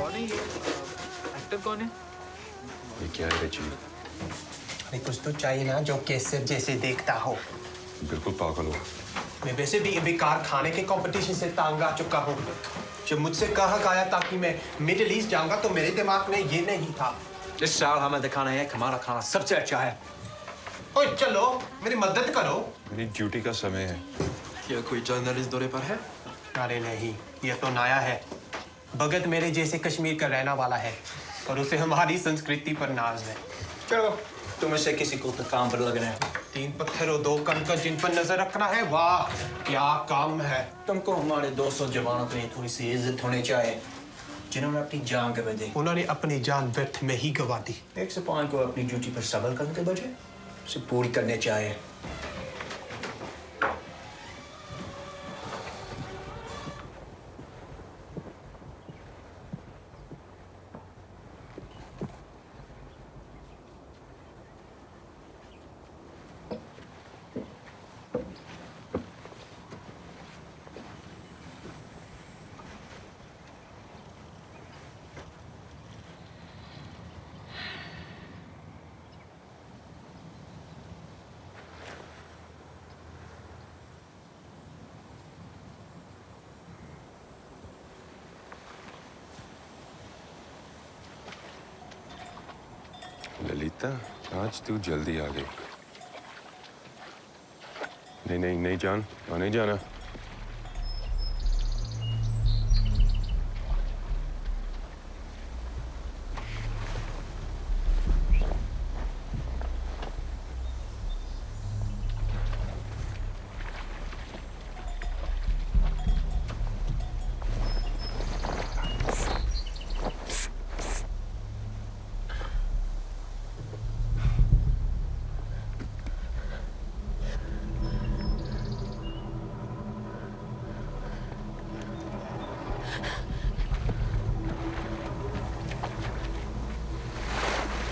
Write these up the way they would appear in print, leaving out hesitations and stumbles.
कौन है ये? एक्टर कौन है? ये क्या है जी? अरे कुछ तो चाहिए ना जो केसर जैसे देखता हो। बिल्कुल पागल हो। मैं वैसे भी बेकार खाने के कंपटीशन से तंग आ चुका हूँ। जब मुझसे कहा गया था कि मैं मिडिल ईस्ट जाऊंगा तो मेरे दिमाग में ये नहीं था। इस साल हमें दिखाना है कि हमारा खाना सबसे अच्छा है। ओए चलो मेरी मदद करो। मेरी ड्यूटी का समय है। क्या कोई जर्नलिस्ट दौरे पर है? अरे नहीं, ये तो नया है। भगत मेरे जैसे कश्मीर का रहने वाला है और उसे हमारी संस्कृति पर नाज है। चलो तुम से किसी को तो काम पर लगना है। 3 पत्थर और 2 कंकर जिन पर नजर रखना है, वाह क्या काम है। तुमको हमारे 200 जवानों के लिए थोड़ी सी इज्जत होनी चाहिए जिन्होंने अपनी जान गंवा दी। उन्होंने अपनी जान व्यर्थ में ही गंवा दी। एक सिपाही को अपनी ड्यूटी पर सबर करने के बजाय उसे पूरी करने चाहिए। ललिता, आज तू जल्दी आ गई। नहीं नहीं नहीं जान, नहीं जाना।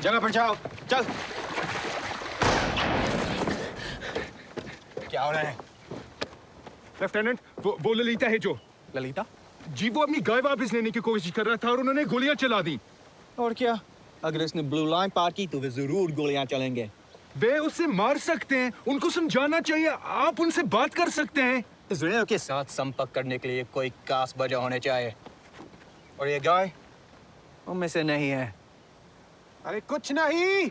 जगह पर जाओ, चल। क्या हो रहा है? लेफ्टिनेंट, वो ललिता है जो। ललिता? जी, वो अपनी गाय वापस लेने की कोशिश कर रहा था और उन्होंने गोलियां चला दी। और क्या? अगर इसने ब्लू लाइन पार की तो वे जरूर गोलियां चलेंगे। वे उसे मार सकते हैं, उनको समझाना चाहिए। आप उनसे बात कर सकते हैं। इसराइल के साथ संपर्क करने के लिए कोई खास वजह होने चाहिए। और ये गाय उनमें से नहीं है। अरे कुछ नहीं,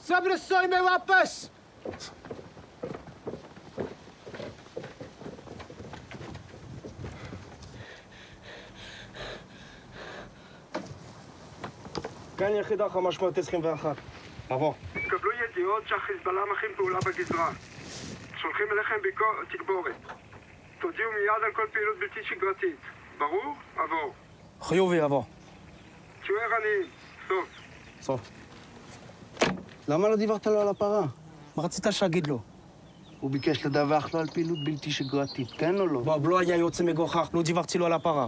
सब रसोई में वापस। כאן יחידה 521. עבור. קבלו ידיעות שהחיזבאללה מכין פעולה בגזרה. שולחים אליכם תגבורת. תודיעו מיד על כל פעילות בלתי שגרתית. ברור? עבור. חיובי, עבור. תהיו ערניים. סוף. סוף. למה לא דיווחת לו על הפרה? מה רצית שאגיד לו? הוא ביקש לדווח לו על פעילות בלתי שגרתית, כן או לא? בוב, לא היה יוצא מגוחך, לא דיווחתי לו על הפרה.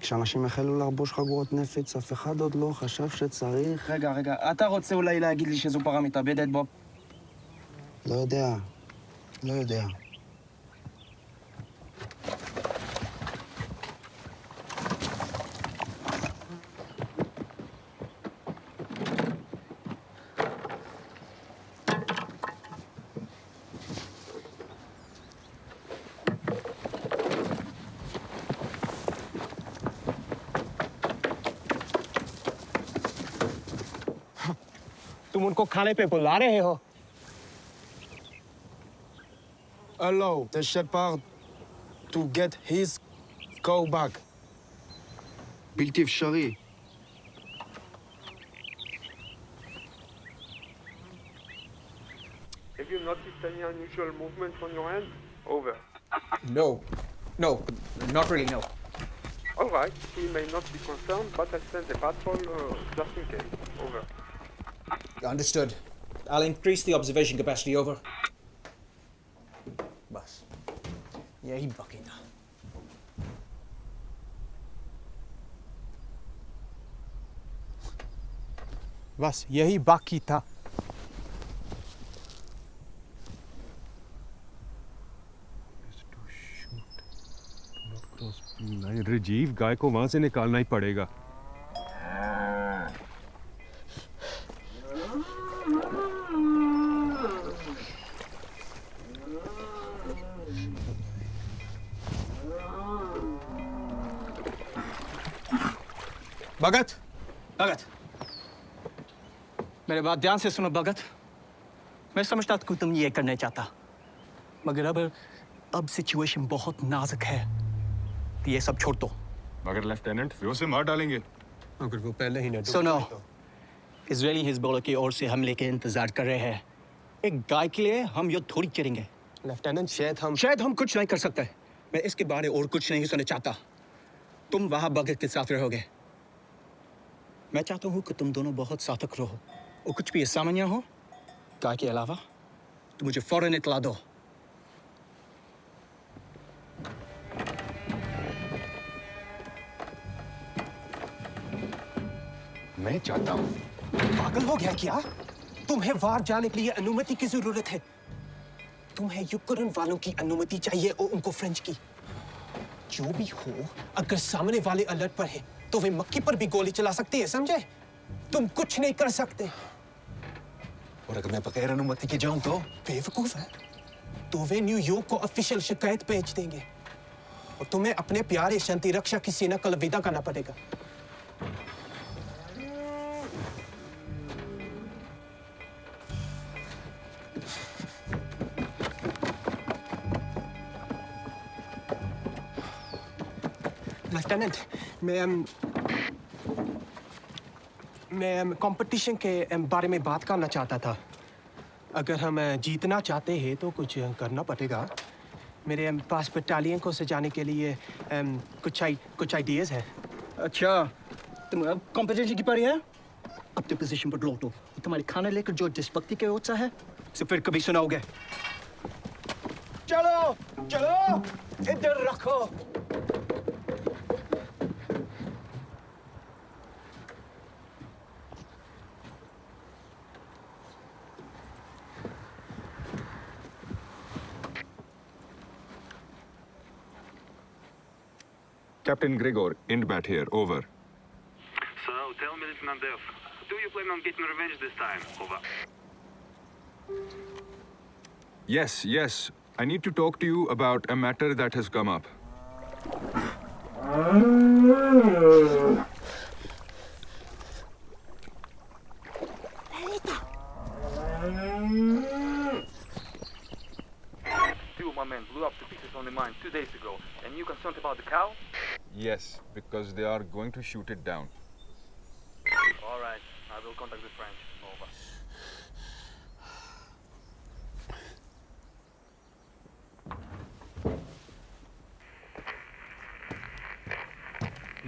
כשאנשים החלו להרבוש חגורות נפץ, אף אחד עוד לא חשב שצריך... רגע, אתה רוצה אולי להגיד לי שזו פרה מתאבדת, בוב? לא יודע. तुम उनको खाने पे बुला रहे हो? Allow the shepherd to get his cow back. בלתי אפשרי. Have you noticed any unusual movement on your end? Over. No, not really, no. All right. We may not be concerned, but I'll send a patrol just in case. Over. Understood. I'll increase the observation capacity, over. बस यही बाकी था. बस यही बाकी था. राजीव, गाय को वहां से निकालना ही पड़ेगा. भगत, मेरे बात ध्यान से सुनो भगत. मैं समझता था कि तुम ये करने चाहता, मगर अब सिचुएशन बहुत नाजुक है, तो ये सब छोड़ दो. मगर लेफ्टिनेंट, वो से मार डालेंगे. अगर वो पहले ही सुनो, इजरायली हिजबुल्लाह की ओर से हमले के इंतजार कर रहे हैं. एक गाय के लिए हम युद्ध थोड़ी करेंगे. लेफ्टिनेंट, शायद हम कुछ नहीं कर सकते. मैं इसके बारे और कुछ नहीं सुनना चाहता. तुम वहां भगत के साथ रहोगे. मैं चाहता हूँ कि तुम दोनों बहुत साथक रहो, और कुछ भी असामान्य हो गाय के अलावा तो मुझे फौरन इतला दो. मैं चाहता हूँ. पागल हो गया क्या? तुम्हें वार जाने के लिए अनुमति की जरूरत है. तुम्हें यूक्रेन वालों की अनुमति चाहिए और उनको फ्रेंच की. जो भी हो, अगर सामने वाले अलर्ट पर है तो वे मक्की पर भी गोली चला सकते हैं, समझे? तुम कुछ नहीं कर सकते. और अगर मैं बगैर अनुमति के जाऊं तो? बेवकूफ है. तो वे न्यूयॉर्क को ऑफिशियल शिकायत भेज देंगे और तुम्हें अपने प्यारे शांति रक्षा की सेना का अलविदा करना पड़ेगा. लेफ्टिनेंट, मैं कंपटीशन के बारे में बात करना चाहता था. अगर हम जीतना चाहते हैं तो कुछ करना पड़ेगा. मेरे पास बटालियन को सजाने के लिए कुछ आइडियाज़ है. अच्छा, तुम अब कंपटीशन की पड़ी है. अपने पोजीशन पर लौटो. तुम्हारे खाना लेकर जो देशभक्ति के उत्साह है उसे फिर कभी सुनाओगे. चलो इधर रखो. Captain Gregor, Indbat here. Over. So, tell me, Lieutenant Dev, do you plan on getting revenge this time? Over. Yes. I need to talk to you about a matter that has come up. Two my men blew up the pieces on the mine 2 days ago. And you concerned about the cow? Yes, because they are going to shoot it down. All right. I will contact the French. Over.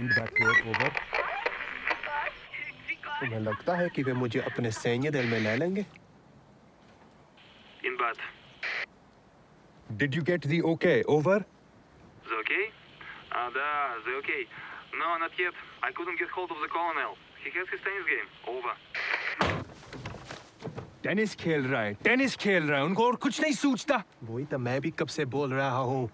In back here, over. तुम्हें लगता है कि वे मुझे अपने सैन्य दल में ले लेंगे? In bad. Did you get the okay? Over. The okay? The okay. No, not yet. I couldn't get hold of the colonel. He has his tennis game. Over. Tennis खेल रहा है, टेनिस खेल रहा है, उनको और कुछ नहीं सूझता। वही तो मैं भी कब से बोल रहा हूँ।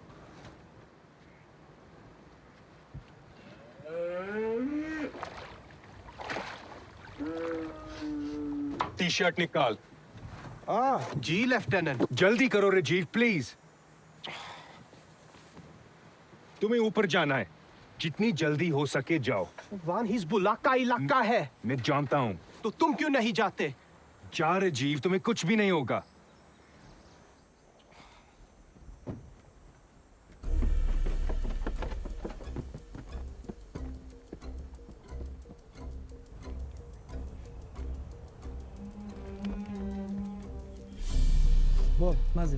टी शर्ट निकाल। जी लेफ्टिनेंट। जल्दी करो राजीव, प्लीज। तुम्हें ऊपर जाना है, जितनी जल्दी हो सके जाओ। वान हिजबुल्लाह का इलाका है। मैं जानता हूँ। तो तुम क्यों नहीं जाते? जा राजीव, तुम्हें कुछ भी नहीं होगा। בוא, מה זה?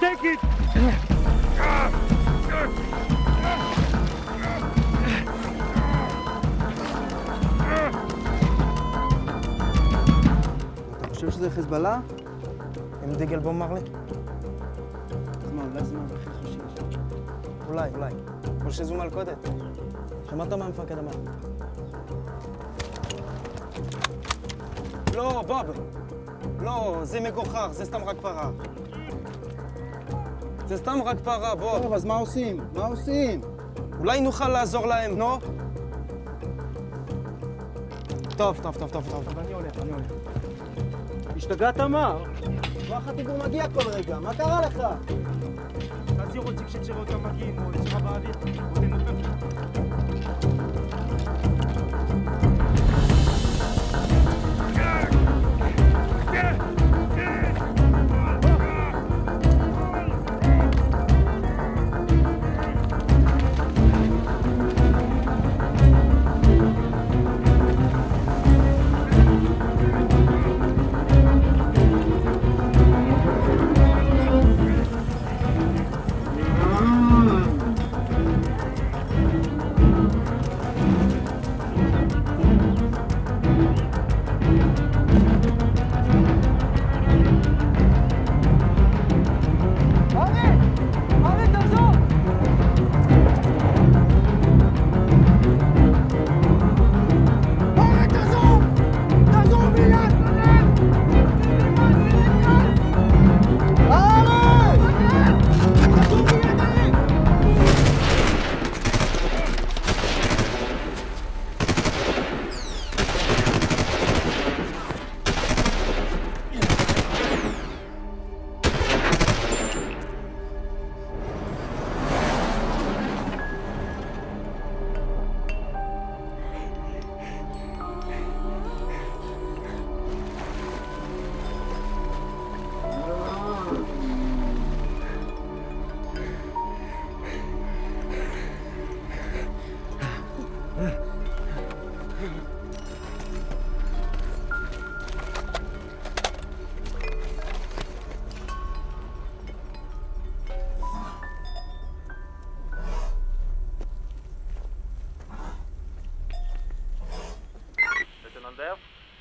Take it! אתה חושב שזה חיזבאללה? עם דגל בום מרלי? אולי זמן, הכי חשיש. אולי. או שזו מלכודת. שמעת מה המפקד אמר? לא, בוב! לא, זה מגוחך, זה סתם רק פרה. זה סתם רק פרה, בוב. טוב, אז מה עושים? מה עושים? אולי נוכל לעזור להם, נו? טוב. אני הולך. השתגעת מה? כוח הדיבור מגיע כל רגע, מה קרה לך? תחזיר אותי כשתראה אותם מגיעים, או נשאר באוויר, או תנופף.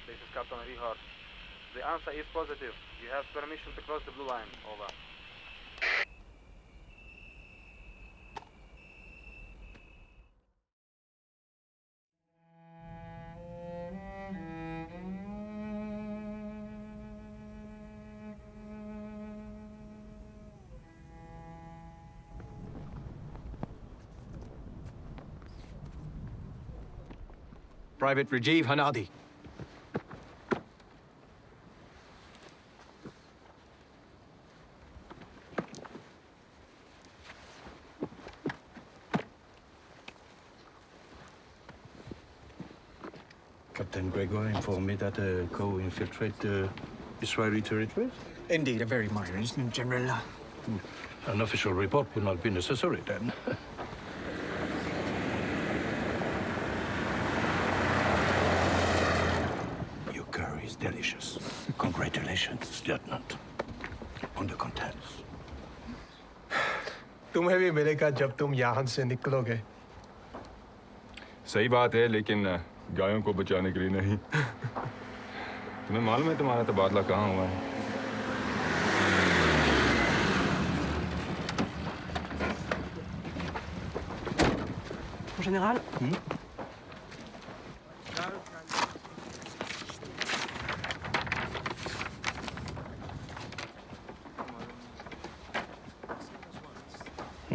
This is Captain Rihard. The answer is positive. You have permission to cross the blue line. Over. Private Rajiv Hanadi. Captain Gregor informed me that a co-infiltrate Israeli territories. Indeed, a very minor incident, General. An official report will not be necessary then. Your curry is delicious. Congratulations, Lieutenant, on the contents. तुम्हें भी मिलेगा जब तुम यहाँ से निकलोगे। सही बात है, लेकिन गायों को बचाने के लिए नहीं। तुम्हें मालूम है तुम्हारा तबादला कहाँ हुआ है? Général,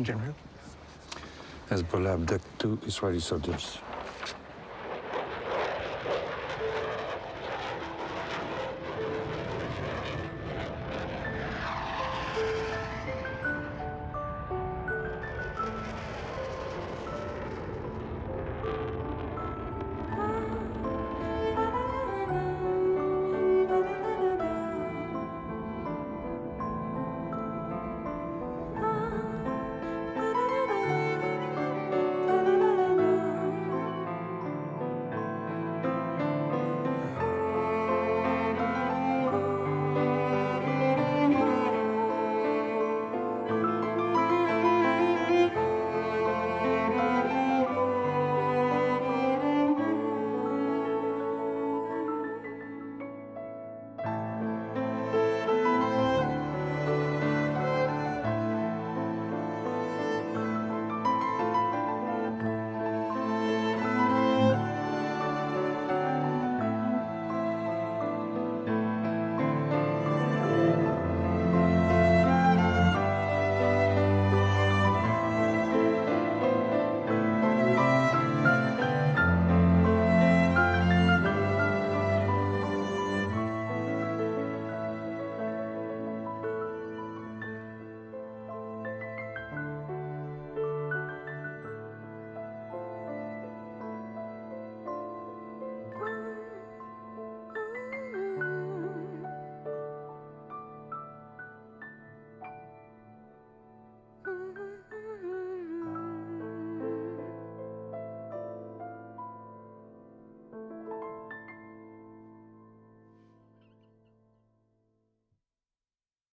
General. Hezbollah abduct 2 Israeli soldiers.